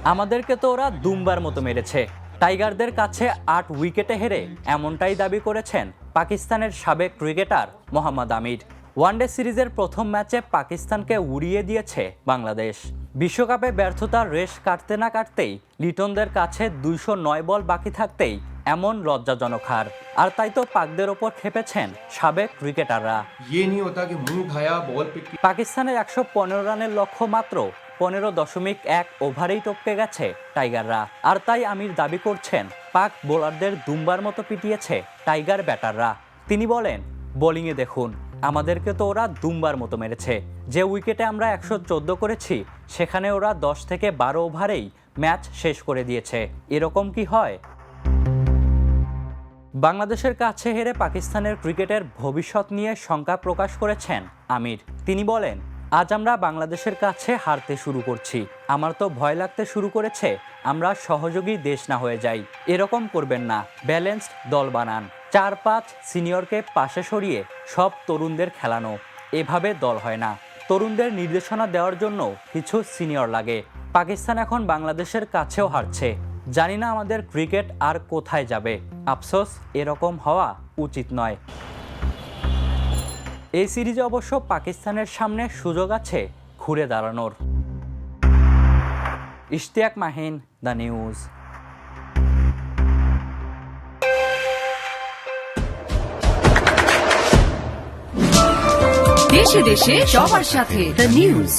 আমাদেরকে তো ওরা দুমবার মতো মেরেছে। টাইগারদের কাছে ৮ উইকেটে হেরে এমনটাই দাবি করেছেন পাকিস্তানের সাবেক ক্রিকেটার মোহাম্মদ আমির। ওয়ানডে সিরিজের প্রথম ম্যাচে পাকিস্তানকে উড়িয়ে দিয়েছে বাংলাদেশ। বিশ্বকাপে ব্যর্থতার রেশ কাটতে না কাটতেই লিটনদের কাছে ২০৯ বল বাকি থাকতেই এমন লজ্জাজনক হার। আর তাই তো পাকদের ওপর খেপেছেন সাবেক ক্রিকেটাররা। পাকিস্তানের ১১৫ রানের লক্ষ্য মাত্র ১৫.১ ওভারেই টপকে গেছে টাইগাররা। আর তাই আমির দাবি করছেন পাক বোলারদের দুমবার মতো পিটিয়েছে টাইগার ব্যাটাররা। তিনি বলেন, বোলিংয়ে দেখুন, আমাদেরকে তো ওরা দুমবার মতো মেরেছে। যে উইকেটে আমরা ১১৪ করেছি সেখানে ওরা ১০ থেকে ১২ ওভারেই ম্যাচ শেষ করে দিয়েছে। এরকম কি হয়? বাংলাদেশের কাছে হেরে পাকিস্তানের ক্রিকেটের ভবিষ্যৎ নিয়ে শঙ্কা প্রকাশ করেছেন আমির। তিনি বলেন, আজ আমরা বাংলাদেশের কাছে হারতে শুরু করছি। আমার তো ভয় লাগতে শুরু করেছে আমরা সহযোগী দেশ না হয়ে যাই। এরকম করবেন না, ব্যালেন্সড দল বানান। ৪-৫ সিনিয়রকে পাশে সরিয়ে সব তরুণদের খেলানো, এভাবে দল হয় না। তরুণদের নির্দেশনা দেওয়ার জন্য কিছু সিনিয়র লাগে। পাকিস্তান এখন বাংলাদেশের কাছেও হারছে। জানি না আমাদের ক্রিকেট আর কোথায় যাবে। আফসোস, এরকম হওয়া উচিত নয়। এই সিরিজে অবশ্য পাকিস্তানের সামনে সুযোগ আছে ঘুরে দাঁড়ানোর। Ishtiaq Mahin, the news. দেশে দেশে সবার সাথে দ্য নিউজ।